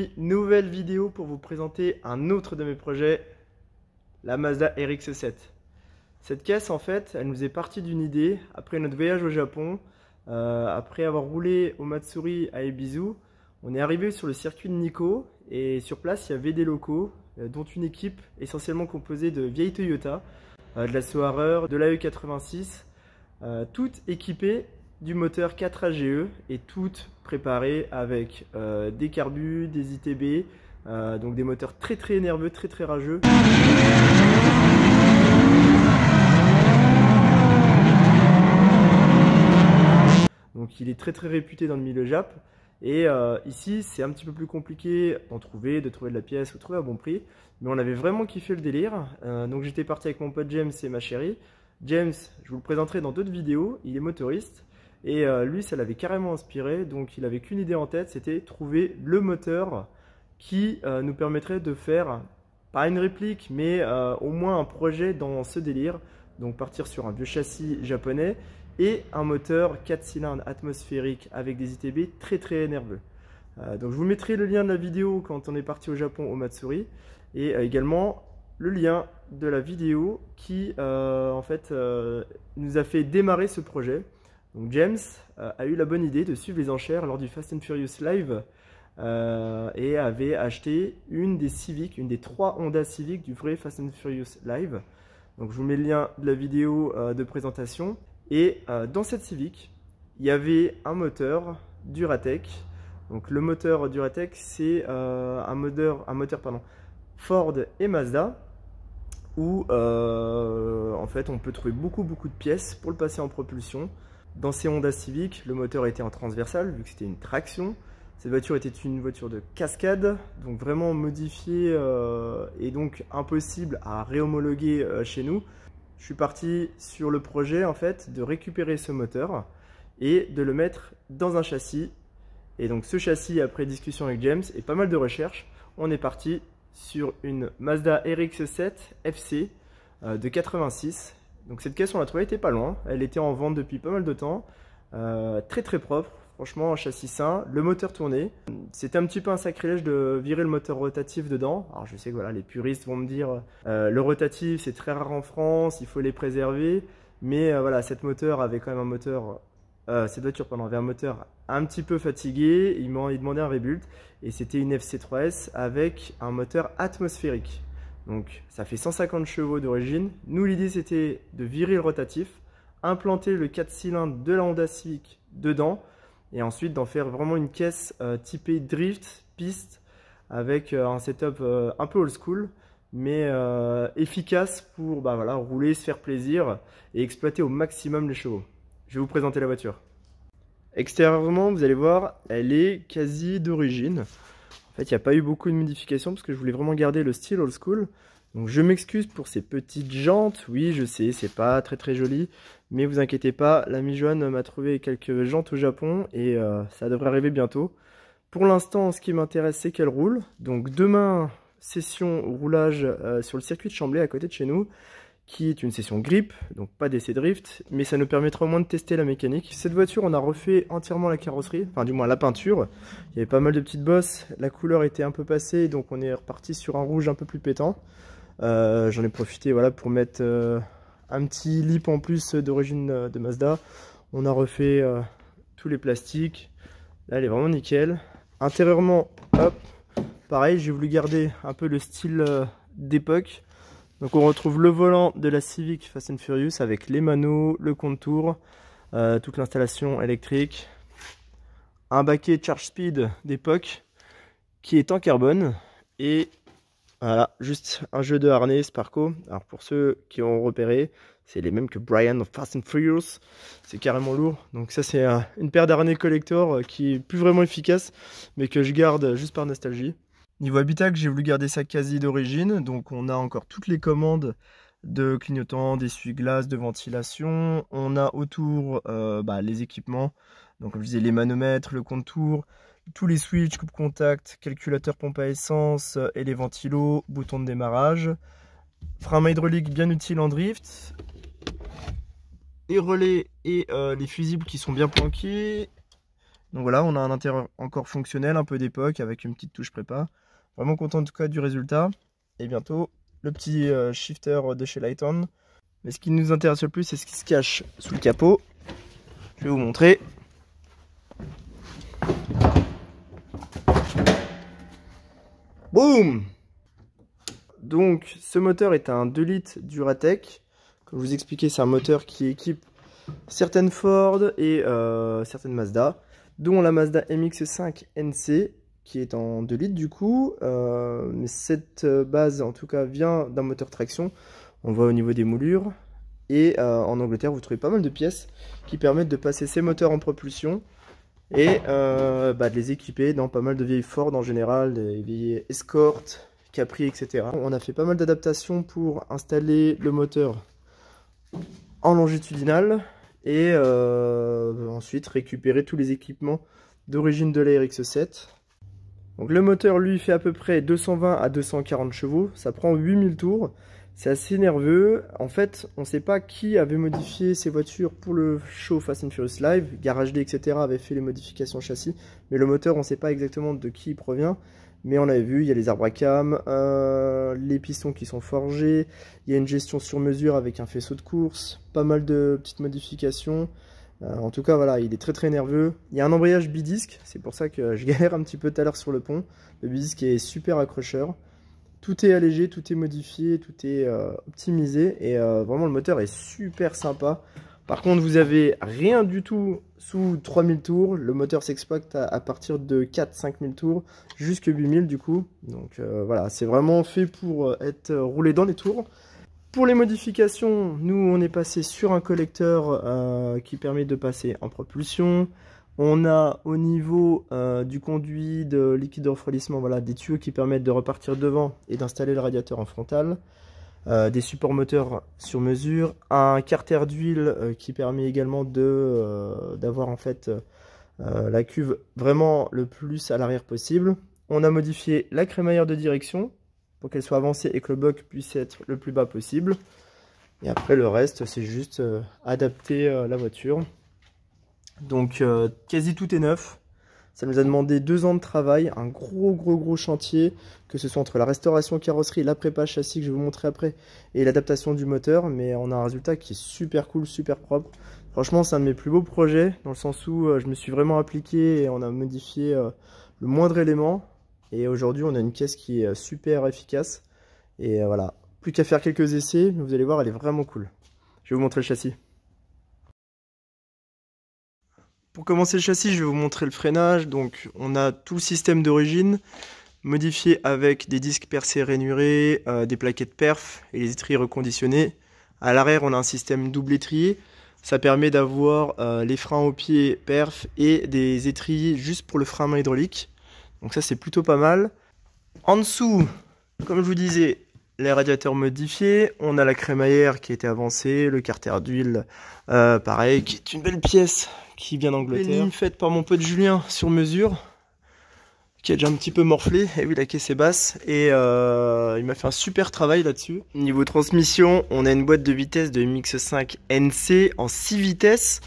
aujourd'hui, nouvelle vidéo pour vous présenter un autre de mes projets, la Mazda RX-7. Cette caisse, en fait, elle nous est partie d'une idée après notre voyage au Japon. Après avoir roulé au Matsuri à Ebisu, on est arrivé sur le circuit de Nikko et sur place, il y avait des locaux, dont une équipe essentiellement composée de vieilles Toyota, de la Soarer, de la E86, toutes équipées du moteur 4 AGE et toutes préparées avec des carbus, des ITB, donc des moteurs très nerveux, très rageux. Donc il est très réputé dans le milieu Jap. Et ici c'est un petit peu plus compliqué d'en trouver, de trouver de la pièce ou de trouver à bon prix. Mais on avait vraiment kiffé le délire. Donc j'étais parti avec mon pote James et ma chérie. James, je vous le présenterai dans d'autres vidéos, il est motoriste. Et lui, ça l'avait carrément inspiré, donc il avait qu'une idée en tête, c'était trouver le moteur qui nous permettrait de faire, pas une réplique, mais au moins un projet dans ce délire. Donc partir sur un vieux châssis japonais et un moteur 4 cylindres atmosphérique avec des ITB très nerveux. Donc je vous mettrai le lien de la vidéo quand on est parti au Japon au Matsuri et également le lien de la vidéo qui en fait nous a fait démarrer ce projet. Donc James a eu la bonne idée de suivre les enchères lors du Fast and Furious Live et avait acheté une des Civic, une des 3 Honda Civic du vrai Fast and Furious Live. Donc je vous mets le lien de la vidéo de présentation. Et dans cette Civic, il y avait un moteur Duratec. Donc le moteur Duratec, c'est un moteur Ford et Mazda, où en fait on peut trouver beaucoup de pièces pour le passer en propulsion. Dans ces Honda Civic, le moteur était en transversal vu que c'était une traction. Cette voiture était une voiture de cascade, donc vraiment modifiée et donc impossible à réhomologuer chez nous. Je suis parti sur le projet en fait de récupérer ce moteur et de le mettre dans un châssis. Et donc ce châssis, après discussion avec James et pas mal de recherches, on est parti sur une Mazda RX-7 FC de 86. Donc cette caisse, on l'a trouvée, elle était pas loin. Elle était en vente depuis pas mal de temps. Très propre, franchement, un châssis sain. Le moteur tourné. C'était un petit peu un sacrilège de virer le moteur rotatif dedans. Alors je sais que voilà, les puristes vont me dire le rotatif c'est très rare en France, il faut les préserver. Mais voilà, cette voiture avait quand même un moteur. Cette voiture avait un moteur un petit peu fatigué. Il demandait un rebuild. Et c'était une FC3S avec un moteur atmosphérique. Donc ça fait 150 chevaux d'origine. Nous, l'idée c'était de virer le rotatif, implanter le 4 cylindres de la Honda Civic dedans et ensuite d'en faire vraiment une caisse typée drift, piste, avec un setup un peu old school, mais efficace pour voilà, rouler, se faire plaisir et exploiter au maximum les chevaux. Je vais vous présenter la voiture. Extérieurement, vous allez voir, elle est quasi d'origine. En fait, il n'y a pas eu beaucoup de modifications parce que je voulais vraiment garder le style old school. Donc je m'excuse pour ces petites jantes. Oui, je sais, c'est pas très joli. Mais vous inquiétez pas, l'ami Joanne m'a trouvé quelques jantes au Japon et ça devrait arriver bientôt. Pour l'instant, ce qui m'intéresse, c'est qu'elle roule. Donc demain, session roulage sur le circuit de Chambly à côté de chez nous, qui est une session grip, donc pas d'essai drift, mais ça nous permettra au moins de tester la mécanique. Cette voiture, on a refait entièrement la carrosserie, enfin du moins la peinture. Il y avait pas mal de petites bosses, la couleur était un peu passée, donc on est reparti sur un rouge un peu plus pétant. J'en ai profité voilà, pour mettre un petit lip en plus d'origine de Mazda. On a refait tous les plastiques, là elle est vraiment nickel. Intérieurement, hop, pareil, j'ai voulu garder un peu le style d'époque. Donc on retrouve le volant de la Civic Fast and Furious avec les manos, le contour, toute l'installation électrique, un baquet Charge Speed d'époque qui est en carbone et voilà, juste un jeu de harnais Sparco. Alors pour ceux qui ont repéré, c'est les mêmes que Brian of Fast and Furious, c'est carrément lourd. Donc ça c'est une paire d'harnais collector qui est plus vraiment efficace mais que je garde juste par nostalgie. Niveau habitacle, j'ai voulu garder ça quasi d'origine, donc on a encore toutes les commandes de clignotants, d'essuie-glace, de ventilation. On a autour les équipements, donc comme je disais les manomètres, le contour, tous les switches, coupe-contact, calculateur pompe à essence et les ventilos, bouton de démarrage. Frein à hydraulique bien utile en drift. Les relais et les fusibles qui sont bien planqués. Donc voilà, on a un intérieur encore fonctionnel, un peu d'époque, avec une petite touche prépa. Vraiment content en tout cas du résultat. Et bientôt, le petit shifter de chez Lighton. Mais ce qui nous intéresse le plus, c'est ce qui se cache sous le capot. Je vais vous montrer. Boum! Donc ce moteur est un 2 litres Duratec. Comme je vous expliquais, c'est un moteur qui équipe certaines Ford et certaines Mazda, dont la Mazda MX-5 NC, qui est en 2 litres du coup. Mais cette base en tout cas vient d'un moteur traction. On voit au niveau des moulures. Et en Angleterre, vous trouvez pas mal de pièces qui permettent de passer ces moteurs en propulsion et de les équiper dans pas mal de vieilles Ford en général, des vieilles Escort, Capri, etc. On a fait pas mal d'adaptations pour installer le moteur en longitudinal et ensuite récupérer tous les équipements d'origine de la RX-7. Donc le moteur lui fait à peu près 220 à 240 chevaux, ça prend 8000 tours. C'est assez nerveux. En fait, on ne sait pas qui avait modifié ces voitures pour le show Fast and Furious Live. Garage D, etc. avait fait les modifications châssis. Mais le moteur, on ne sait pas exactement de qui il provient. Mais on l'avait vu, il y a les arbres à cam, les pistons qui sont forgés. Il y a une gestion sur mesure avec un faisceau de course. Pas mal de petites modifications. En tout cas, voilà, il est très nerveux. Il y a un embrayage bidisque. C'est pour ça que je galère un petit peu tout à l'heure sur le pont. Le bidisque est super accrocheur. Tout est allégé, tout est modifié, tout est optimisé et vraiment le moteur est super sympa. Par contre, vous avez rien du tout sous 3000 tours. Le moteur s'exploite à partir de 4-5 000 tours jusqu'à 8000 du coup. Donc voilà, c'est vraiment fait pour être roulé dans les tours. Pour les modifications, nous on est passé sur un collecteur qui permet de passer en propulsion. On a au niveau du conduit de liquide de refroidissement, voilà, des tuyaux qui permettent de repartir devant et d'installer le radiateur en frontal. Des supports moteurs sur mesure. Un carter d'huile qui permet également d'avoir en fait la cuve vraiment le plus à l'arrière possible. On a modifié la crémaillère de direction pour qu'elle soit avancée et que le bloc puisse être le plus bas possible. Et après le reste, c'est juste adapter la voiture. Donc quasi tout est neuf. Ça nous a demandé 2 ans de travail, un gros chantier, que ce soit entre la restauration carrosserie, la prépa châssis que je vais vous montrer après, et l'adaptation du moteur. Mais on a un résultat qui est super cool, super propre. Franchement, c'est un de mes plus beaux projets, dans le sens où je me suis vraiment appliqué et on a modifié le moindre élément. Et aujourd'hui, on a une caisse qui est super efficace. Et voilà, plus qu'à faire quelques essais, mais vous allez voir, elle est vraiment cool. Je vais vous montrer le châssis. Pour commencer le châssis, je vais vous montrer le freinage. Donc on a tout le système d'origine modifié avec des disques percés rainurés, des plaquettes perf et les étriers reconditionnés. À l'arrière, on a un système double étrier. Ça permet d'avoir les freins au pied perf et des étriers juste pour le frein à main hydraulique. Donc ça, c'est plutôt pas mal. En dessous, comme je vous disais, les radiateurs modifiés. On a la crémaillère qui a été avancée, le carter d'huile, pareil, qui est une belle pièce qui vient d'Angleterre. Faite par mon pote Julien sur mesure, qui a déjà un petit peu morflé. Et oui, la caisse est basse. Et il m'a fait un super travail là-dessus. Niveau transmission, on a une boîte de vitesse de MX-5 NC en 6 vitesses.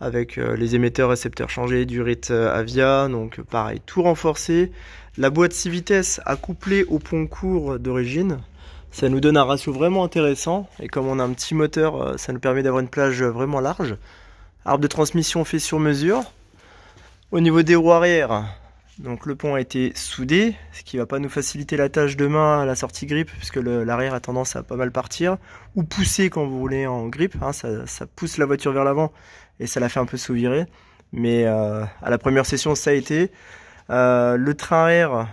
Avec les émetteurs récepteurs changés, du rythme Avia, donc pareil, tout renforcé. La boîte 6 vitesses accouplée au pont court d'origine. Ça nous donne un ratio vraiment intéressant. Et comme on a un petit moteur, ça nous permet d'avoir une plage vraiment large. Arbre de transmission fait sur mesure. Au niveau des roues arrière, donc le pont a été soudé, ce qui va pas nous faciliter la tâche demain à la sortie grip, puisque l'arrière a tendance à pas mal partir, ou pousser quand vous roulez en grip, hein, ça pousse la voiture vers l'avant et ça la fait un peu sous-virer. Mais à la première session, ça a été. Le train arrière,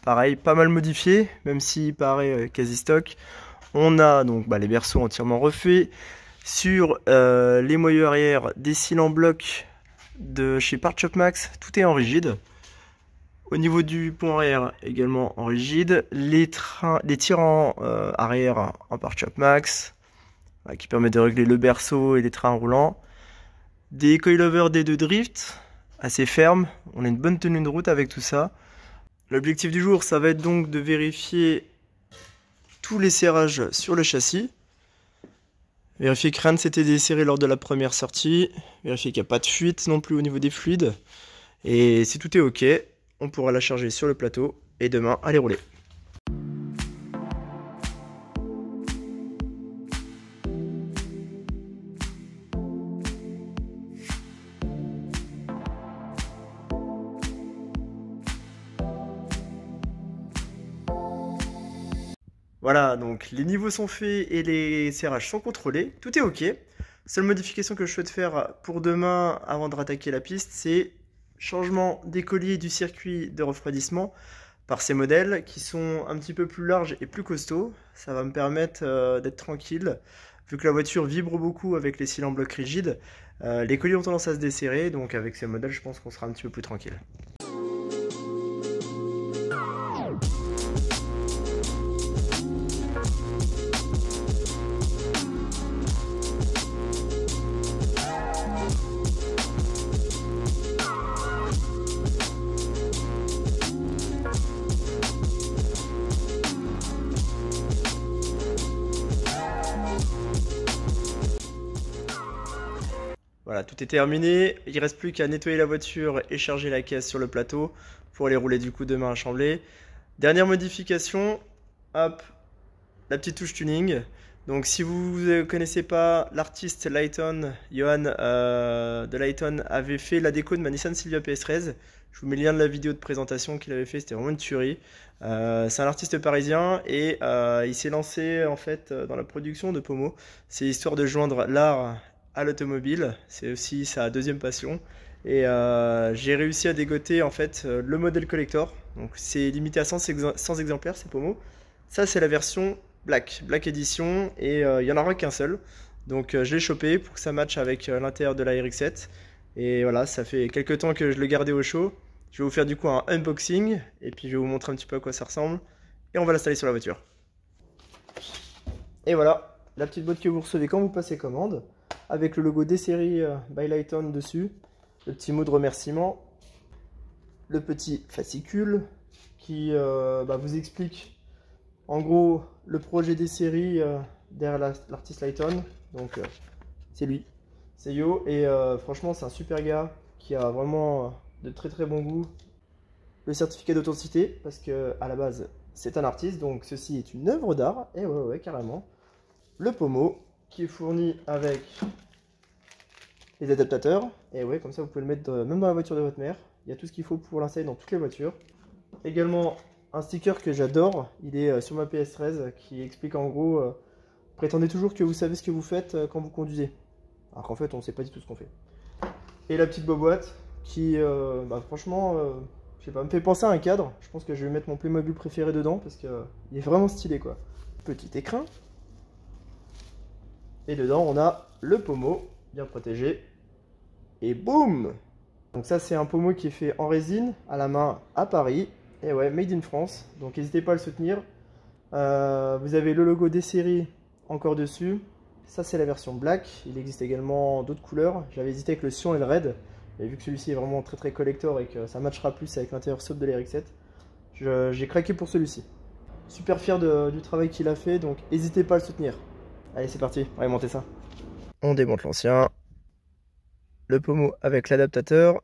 pareil, pas mal modifié, même s'il paraît quasi stock. On a donc les berceaux entièrement refaits. Sur les moyeux arrière, des cils en bloc de chez Part Shop Max, tout est en rigide. Au niveau du pont arrière, également en rigide. Les tirants arrière en Part Shop Max, qui permet de régler le berceau et les trains roulants. Des coilovers D2 Drift, assez fermes. On a une bonne tenue de route avec tout ça. L'objectif du jour, ça va être donc de vérifier tous les serrages sur le châssis. Vérifier que rien ne s'était desserré lors de la première sortie. Vérifier qu'il n'y a pas de fuite non plus au niveau des fluides. Et si tout est ok, on pourra la charger sur le plateau et demain aller rouler. Voilà, donc les niveaux sont faits et les serrages sont contrôlés, tout est ok. Seule modification que je souhaite faire pour demain avant de rattaquer la piste, c'est changement des colliers du circuit de refroidissement par ces modèles qui sont un petit peu plus larges et plus costauds. Ça va me permettre d'être tranquille, vu que la voiture vibre beaucoup avec les cils en bloc rigide. Les colliers ont tendance à se desserrer, donc avec ces modèles, je pense qu'on sera un petit peu plus tranquille. Voilà, tout est terminé, il ne reste plus qu'à nettoyer la voiture et charger la caisse sur le plateau pour aller rouler du coup demain à Chambly. Dernière modification, hop, la petite touche tuning. Donc si vous ne connaissez pas l'artiste Lighton, Johan de Lighton avait fait la déco de ma Nissan Silvia PS13. Je vous mets le lien de la vidéo de présentation qu'il avait fait, c'était vraiment une tuerie. C'est un artiste parisien et il s'est lancé en fait dans la production de pommeaux. C'est histoire de joindre l'art à l'automobile, c'est aussi sa deuxième passion. Et j'ai réussi à dégoter en fait le modèle collector. Donc c'est limité à 100 exemplaires ces pommeaux. Ça c'est la version Black Edition et il n'y en aura qu'un seul. Donc je l'ai chopé pour que ça matche avec l'intérieur de la RX-7. Et voilà, ça fait quelques temps que je le gardais au chaud. Je vais vous faire du coup un unboxing et puis je vais vous montrer un petit peu à quoi ça ressemble. Et on va l'installer sur la voiture. Et voilà, la petite boîte que vous recevez quand vous passez commande, avec le logo des séries by Lighton dessus, le petit mot de remerciement, le petit fascicule qui vous explique en gros le projet des séries derrière l'artiste Lighton. Donc c'est lui, c'est Yo, et franchement c'est un super gars qui a vraiment de très très bon goût. Le certificat d'authenticité, parce que à la base c'est un artiste, donc ceci est une œuvre d'art, et ouais carrément. Le pommeau qui est fourni avec les adaptateurs, et ouais, comme ça vous pouvez le mettre même dans la voiture de votre mère. Il y a tout ce qu'il faut pour l'installer dans toutes les voitures. Également un sticker que j'adore, il est sur ma PS13, qui explique en gros prétendez toujours que vous savez ce que vous faites quand vous conduisez, alors qu'en fait on ne sait pas du tout ce qu'on fait. Et la petite boîte qui franchement je sais pas, me fait penser à un cadre. Je pense que je vais mettre mon Playmobil préféré dedans parce qu'il est vraiment stylé quoi. Petit écrin. Et dedans, on a le pommeau, bien protégé. Et boum! Donc ça, c'est un pommeau qui est fait en résine, à la main, à Paris. Et ouais, made in France. Donc n'hésitez pas à le soutenir. Vous avez le logo des séries encore dessus. Ça, c'est la version black. Il existe également d'autres couleurs. J'avais hésité avec le cyan et le red. Et vu que celui-ci est vraiment très très collector et que ça matchera plus avec l'intérieur sobre de la RX-7, j'ai craqué pour celui-ci. Super fier du travail qu'il a fait, donc n'hésitez pas à le soutenir. Allez, c'est parti, on va monter ça. On démonte l'ancien. Le pommeau avec l'adaptateur.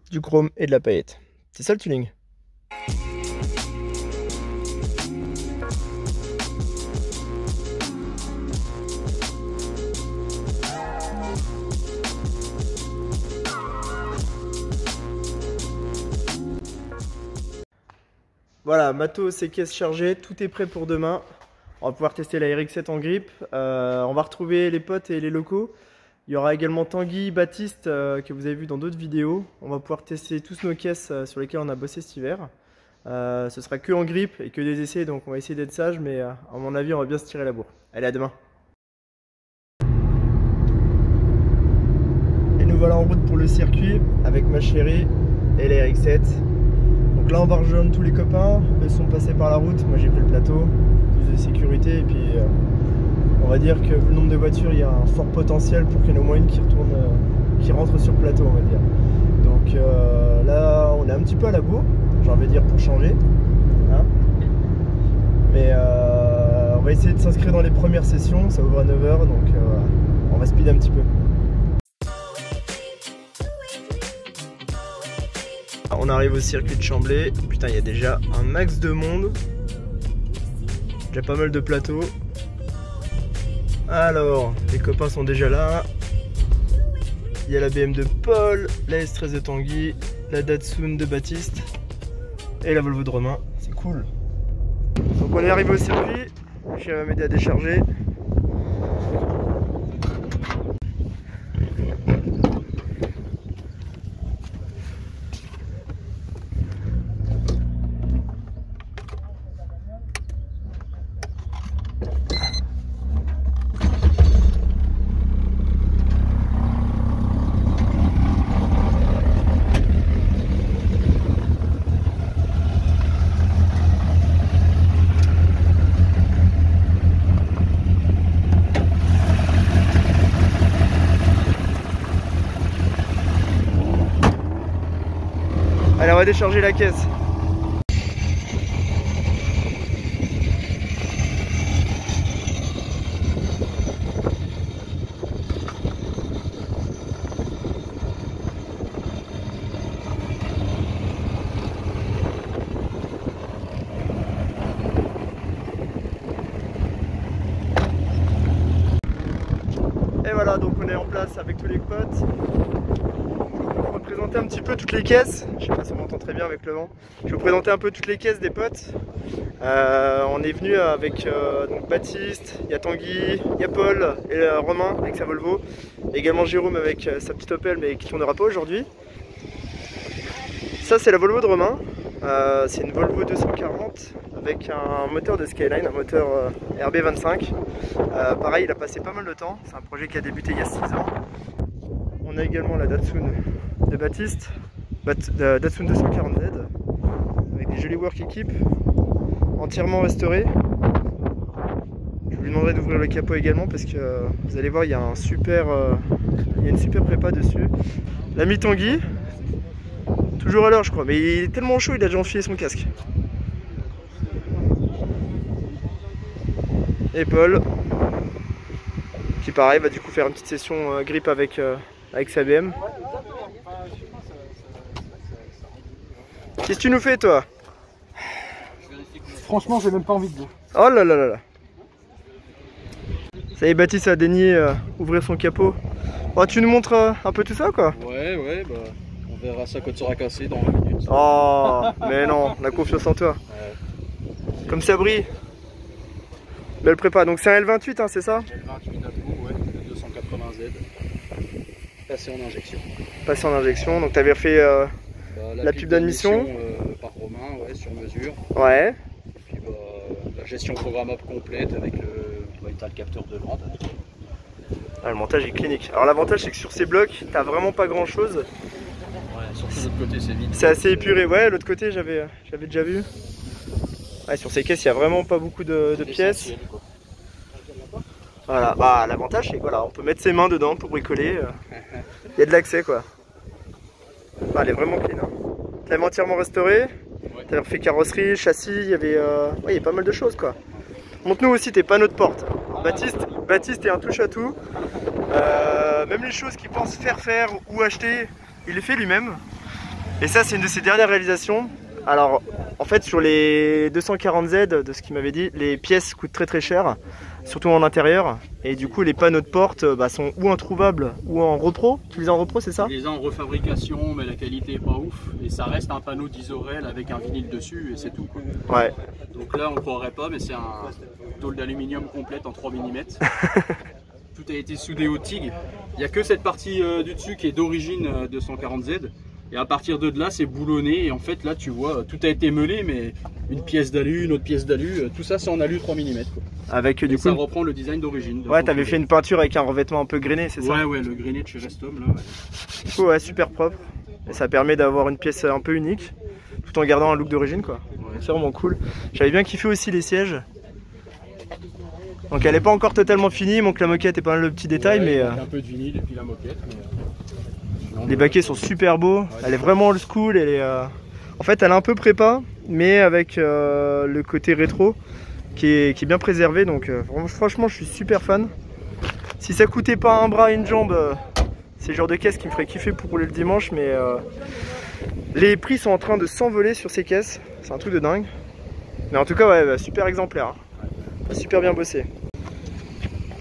Du chrome et de la paillette. C'est ça le tuning. Voilà, matos et caisse chargée, tout est prêt pour demain. On va pouvoir tester la RX-7 en grippe. On va retrouver les potes et les locaux. Il y aura également Tanguy, Baptiste, que vous avez vu dans d'autres vidéos. On va pouvoir tester tous nos caisses sur lesquelles on a bossé cet hiver. Ce sera que en grippe et que des essais, donc on va essayer d'être sage, mais à mon avis, on va bien se tirer la bourre. Allez, à demain. Et nous voilà en route pour le circuit avec ma chérie et la RX-7. Donc là on va rejoindre tous les copains, eux sont passés par la route, moi j'ai pris le plateau, plus de sécurité, et puis on va dire que vu le nombre de voitures, il y a un fort potentiel pour qu'il y en ait au moins une qui rentre sur le plateau, on va dire. Donc là on est un petit peu à la bourre, j'ai envie de dire pour changer, hein. Mais on va essayer de s'inscrire dans les premières sessions, ça ouvre à 9 h, donc on va speeder un petit peu. On arrive au circuit de Chamblay. Putain, il y a déjà un max de monde. Déjà pas mal de plateaux. Alors, les copains sont déjà là. Il y a la BM de Paul, la S13 de Tanguy, la Datsun de Baptiste et la Volvo de Romain. C'est cool. Donc on est arrivé au circuit. J'ai m'aider à décharger. Allez, on va décharger la caisse. Et voilà, donc on est en place avec tous les potes. Je vais vous présenter un petit peu toutes les caisses. Je sais pas si on m'entend très bien avec le vent. Je vais vous présenter un peu toutes les caisses des potes. On est venu avec donc Baptiste, il y a Tanguy, il y a Paul et Romain avec sa Volvo. Et également Jérôme avec sa petite Opel mais qui tournera pas aujourd'hui. Ça c'est la Volvo de Romain. C'est une Volvo 240 avec un moteur de Skyline, un moteur RB25. Pareil, il a passé pas mal de temps. C'est un projet qui a débuté il y a 6 ans. On a également la Datsun de Baptiste, Datsun 240Z, avec des jolis work équipes, entièrement restaurés. Je lui demanderai d'ouvrir le capot également parce que vous allez voir, il y a une super prépa dessus. L'ami Tanguy, toujours à l'heure je crois, mais il est tellement chaud, il a déjà enfilé son casque. Et Paul, qui pareil va du coup faire une petite session grip avec sa BM. Qu'est-ce que tu nous fais toi? Franchement, j'ai même pas envie de dire. Oh là là là là. Ça y est, Baptiste a daigné ouvrir son capot. Oh, tu nous montres un peu tout ça quoi? Ouais, bah on verra ça quand tu seras cassé dans 20 minutes. Oh, mais non, on a confiance en toi. Ouais. Comme ça brille. Belle prépa, donc c'est un L28 hein, c'est ça? L28 à tout, ouais, le 280Z. Passé en injection. Passé en injection, donc tu avais fait la pub d'admission par Romain, ouais, sur mesure. Ouais. Et puis bah, la gestion programmable complète avec le capteur de vente. Ah, le montage est clinique. Alors l'avantage c'est que sur ces blocs, t'as vraiment pas grand chose. Ouais, surtout de l'autre côté c'est vite. C'est assez épuré, ouais, l'autre côté j'avais déjà vu. Ouais, sur ces caisses il n'y a vraiment pas beaucoup de pièces. Voilà, bah l'avantage c'est que voilà, on peut mettre ses mains dedans pour bricoler. Il y a de l'accès quoi. Ah, elle est vraiment clean. Hein. Tu l'avais entièrement restauré. Ouais. Tu avais refait carrosserie, châssis, il y avait ouais, il y a pas mal de choses quoi. Montre-nous aussi tes panneaux de porte. Baptiste est un touche à tout. Même les choses qu'il pense faire ou acheter, il les fait lui-même. Et ça c'est une de ses dernières réalisations. Alors en fait sur les 240Z, de ce qu'il m'avait dit, les pièces coûtent très cher, surtout en intérieur. Et du coup les panneaux de porte sont ou introuvables ou en repro. Tu les as en repro, c'est ça? Je les ai en refabrication mais la qualité est pas ouf. Et ça reste un panneau d'Isorel avec un vinyle dessus et c'est tout quoi. Ouais. Donc là on ne croirait pas mais c'est un tôle d'aluminium complète en 3 mm. Tout a été soudé au TIG. Il n'y a que cette partie du dessus qui est d'origine 240Z. Et à partir de là, c'est boulonné. Et en fait, là, tu vois, tout a été meulé, mais une pièce d'alu, une autre pièce d'alu, tout ça, c'est en alu 3 mm. Quoi. Avec du coup. Ça reprend le design d'origine. Ouais, t'avais fait une peinture avec un revêtement un peu grainé, c'est ça? Ouais, le grainé de chez Restom, là. Ouais. Du coup, ouais, super propre. Et ça permet d'avoir une pièce un peu unique, tout en gardant un look d'origine, quoi. Ouais. C'est vraiment cool. J'avais bien kiffé aussi les sièges. Donc elle n'est pas encore totalement finie, il manque la moquette et pas mal de petits détails, ouais, mais un peu de vinyle et puis la moquette. Mais, les baquets sont super beaux. Ouais, elle est vraiment old school. Elle est, en fait, elle est un peu prépa, mais avec le côté rétro qui est bien préservé. Donc franchement, je suis super fan. Si ça coûtait pas un bras et une jambe, c'est le genre de caisse qui me ferait kiffer pour rouler le dimanche, mais Les prix sont en train de s'envoler sur ces caisses, c'est un truc de dingue. Mais en tout cas, ouais, bah, super exemplaire. Hein. Super bien bossé.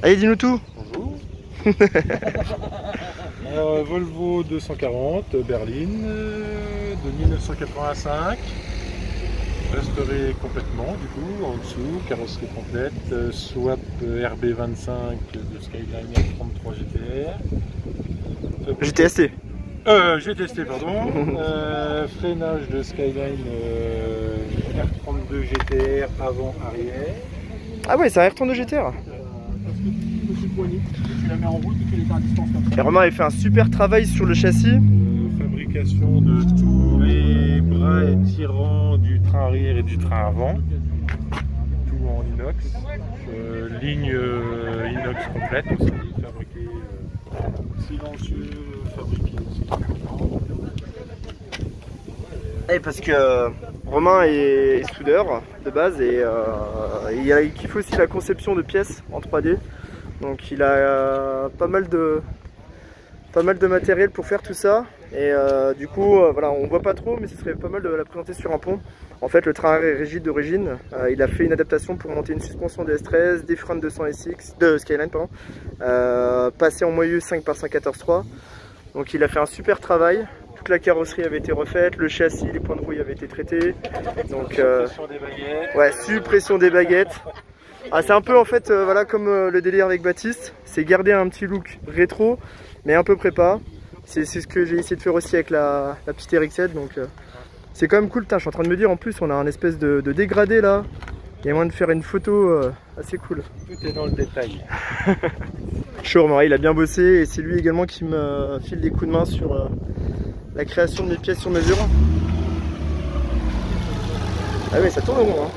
Allez, dis-nous tout. Bonjour. Volvo 240 berline de 1985. Restauré complètement du coup, en dessous, carrosserie complète, swap RB25 de Skyline R33 GTR. GTST. GTST, pardon. Freinage de Skyline R32 GTR avant-arrière. Ah ouais, c'est un R32 GTR. Tu la mets en route et tu les as à distance comme ça. Et Romain a fait un super travail sur le châssis. Fabrication de tous les bras étirants du train arrière et du train avant. Tout en inox. Ligne inox complète aussi, fabriquée silencieux, fabriqué aussi. Et parce que Romain est soudeur de base et il kiffe aussi la conception de pièces en 3D. Donc il a pas mal de matériel pour faire tout ça. Et du coup, voilà, on voit pas trop, mais ce serait pas mal de la présenter sur un pont. En fait, le train est rigide d'origine. Il a fait une adaptation pour monter une suspension de S13, des freins de 200 SX, de Skyline, pardon, passé en moyeu 5x1.14.3. Donc il a fait un super travail. Toute la carrosserie avait été refaite, le châssis, les points de rouille avaient été traités. Donc, suppression des baguettes. Ouais, suppression des baguettes. Ah, c'est un peu en fait, voilà, comme le délire avec Baptiste. C'est garder un petit look rétro, mais un peu prépa. C'est ce que j'ai essayé de faire aussi avec la petite RX-7. Donc c'est quand même cool. Putain, je suis en train de me dire, en plus on a un espèce de dégradé là. Il y a moyen de faire une photo assez cool. Tout est dans le détail. Chaud, il a bien bossé et c'est lui également qui me file des coups de main sur la création de mes pièces sur mesure. Ah ouais, ça tourne au rond. Hein.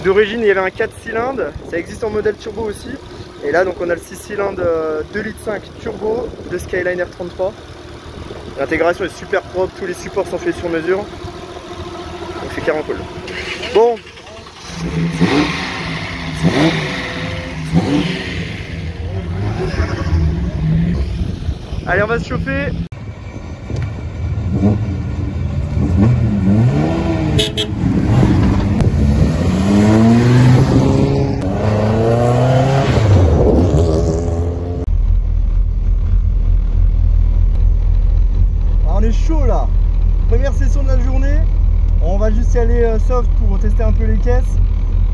D'origine, il y avait un 4 cylindres, ça existe en modèle turbo aussi. Et là, donc on a le 6 cylindres 2,5 litres turbo de Skyline R33. L'intégration est super propre, tous les supports sont faits sur mesure. Donc c'est carrément cool. Bon. Allez, on va se chauffer. On est chaud là. Première session de la journée. On va juste y aller soft pour tester un peu les caisses.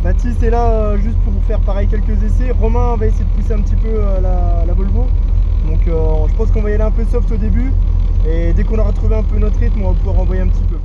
Baptiste est là juste pour faire pareil quelques essais. Romain va essayer de pousser un petit peu la Volvo. Donc je pense qu'on va y aller un peu soft au début. Et dès qu'on aura trouvé un peu notre rythme, on va pouvoir envoyer un petit peu.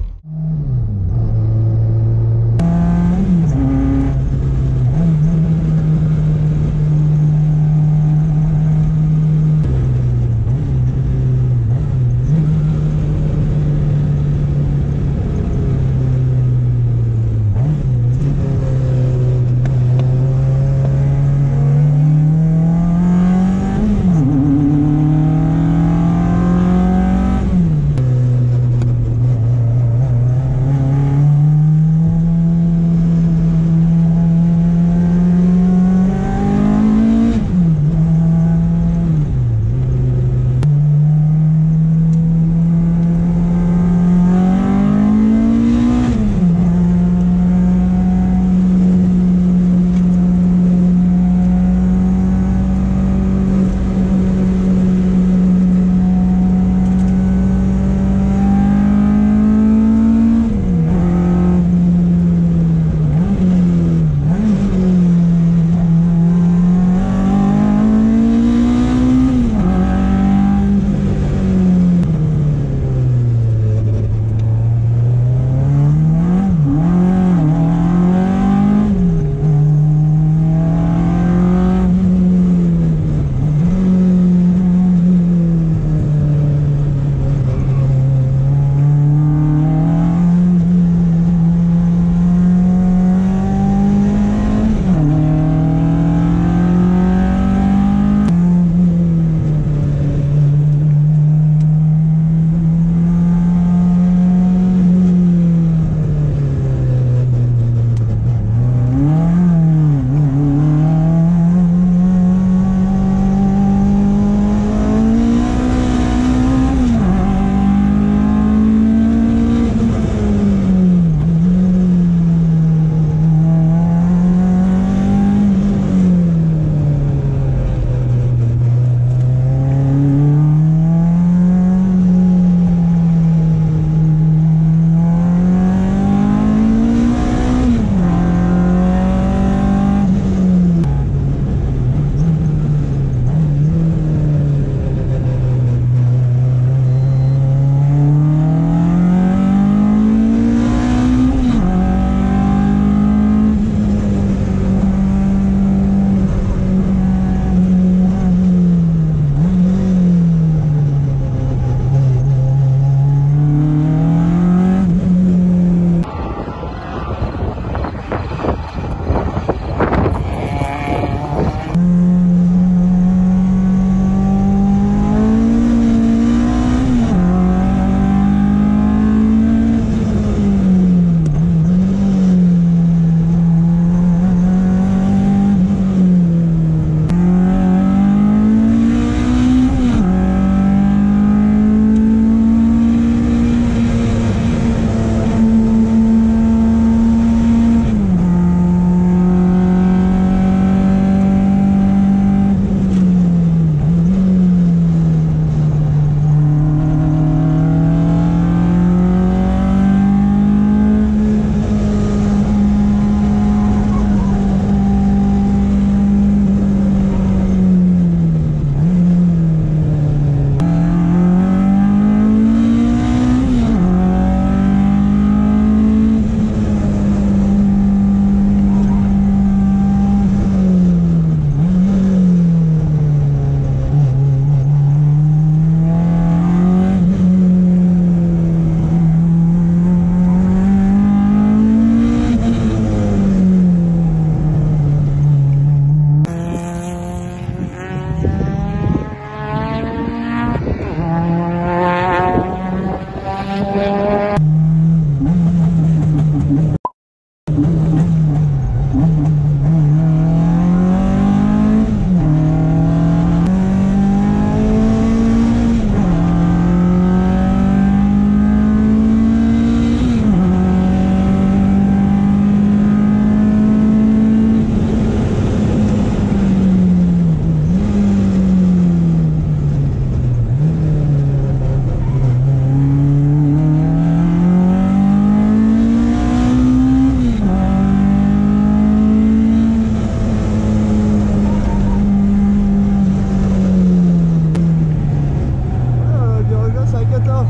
top.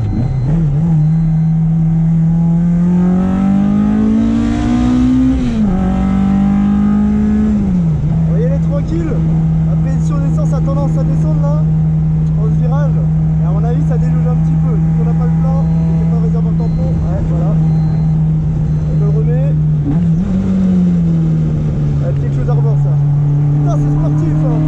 Vous voyez, elle est tranquille. La pression d'essence a tendance à descendre là, en ce virage. Et à mon avis, ça déjauge un petit peu. Vu qu'on n'a pas le plein, il n'y a pas de réservoir tampon. Ouais, voilà. On le remet. Il y a quelque chose à revoir ça. Putain, c'est sportif hein.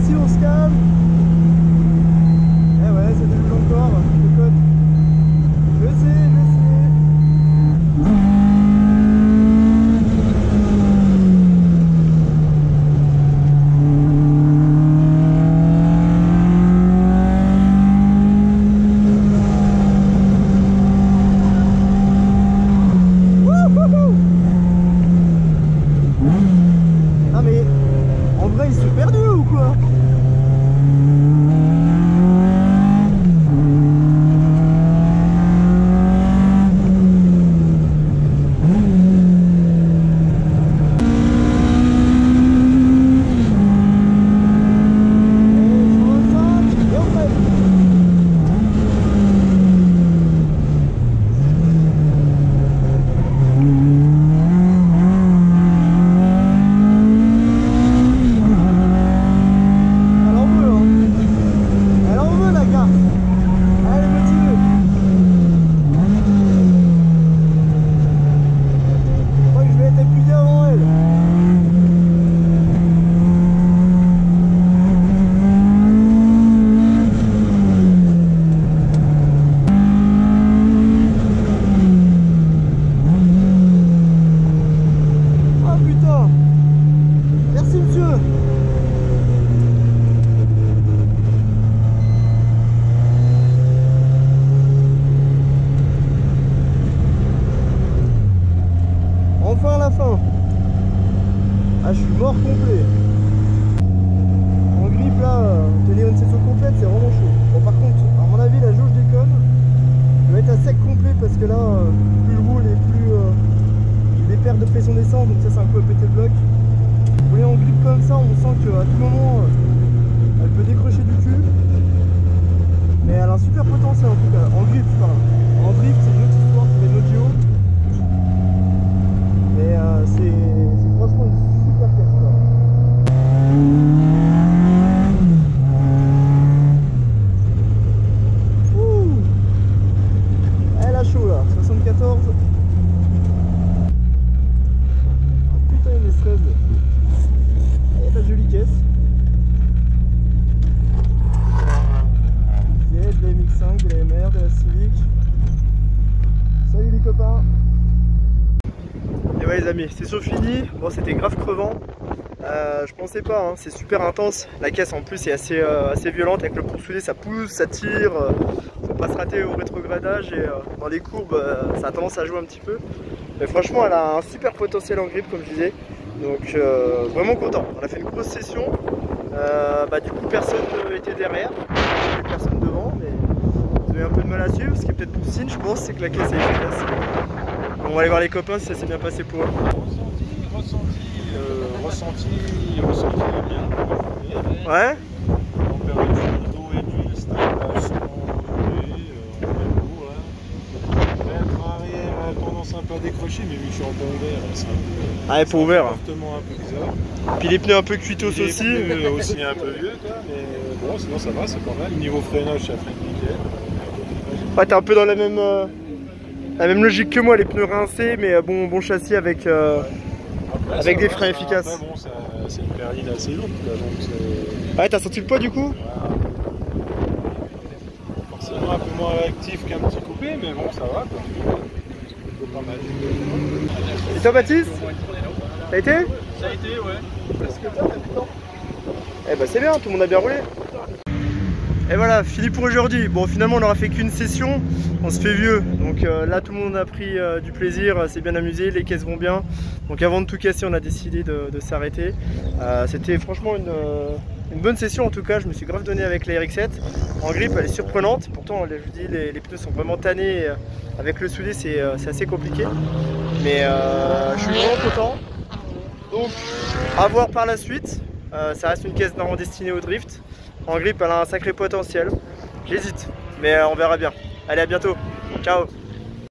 Ici on se calme. Eh ouais, ça déroule encore, le code. Je sais, je sais. Ah mais en vrai il se fait perdu ou quoi? Enfin la fin. Ah, je suis mort complet. En grippe là, tenir une session complète c'est vraiment chaud. Bon par contre, à mon avis la jauge déconne. Je vais être à sec complet parce que là, plus je roule et plus des pertes de pression d'essence, donc ça c'est un peu péter le bloc. Vous voyez en grippe comme ça, on sent qu'à tout moment elle peut décrocher du cul. Mais elle a un super potentiel en tout cas. En grippe, enfin, en drift c'est une autre histoire, c'est une audio. Mais c'est franchement une super pièce là. Ouh, elle a chaud là, 74. Oh putain il est stress. Il y a de la jolie caisse. Il y a de la MX5, de la MR, de la Civic. Salut les copains. Et ouais les amis, c'est sur fini. Bon c'était grave crevant. Je pensais pas, hein. C'est super intense. La caisse en plus est assez violente avec le poursoudé, ça pousse, ça tire. Faut pas se rater au rétrogradage et dans les courbes ça a tendance à jouer un petit peu. Mais franchement elle a un super potentiel en grippe comme je disais. Donc vraiment content. On a fait une grosse session. Du coup personne n'était derrière, personne devant, mais vous avez un peu de mal à suivre. Ce qui est peut-être bon signe je pense, c'est que la caisse est efficace. On va aller voir les copains si ça s'est bien passé pour eux. Ressenti bien. Ouais. Température d'eau et d'huile, stagnation, commence un peu à décrocher, mais vu que je suis en pont ouvert, c'est un peu. Ah, ouais, pont ouvert. Comportement un peu bizarre. Puis les pneus un peu cuitos aussi. Les pneus aussi un peu vieux, quoi, mais bon, sinon ça va, c'est pas mal. Niveau freinage, ça freine nickel. Ouais, t'es un peu dans la même logique que moi, les pneus rincés, mais bon châssis avec des freins efficaces. Après, bon, c'est une berline assez lourde, quoi, donc c'est. Ouais, t'as senti le poids du coup? Forcément un peu moins réactif qu'un petit coupé, mais bon, ça va, quoi. C'est pas mal. Et toi, Baptiste? Ça a été? Ça a été, ouais. Eh ben c'est bien, tout le monde a bien roulé. Et voilà, fini pour aujourd'hui. Bon, finalement on n'aura fait qu'une session, on se fait vieux. Donc là tout le monde a pris du plaisir, s'est bien amusé, les caisses vont bien. Donc avant de tout casser, on a décidé de s'arrêter. C'était franchement une bonne session en tout cas, je me suis grave donné avec la RX-7. En grip elle est surprenante, pourtant je vous dis les pneus sont vraiment tannés. Avec le soudé c'est assez compliqué. Mais je suis vraiment content. Donc à voir par la suite. Ça reste une caisse normalement destinée au drift. En grip elle a un sacré potentiel. J'hésite, mais on verra bien. Allez, à bientôt. Ciao.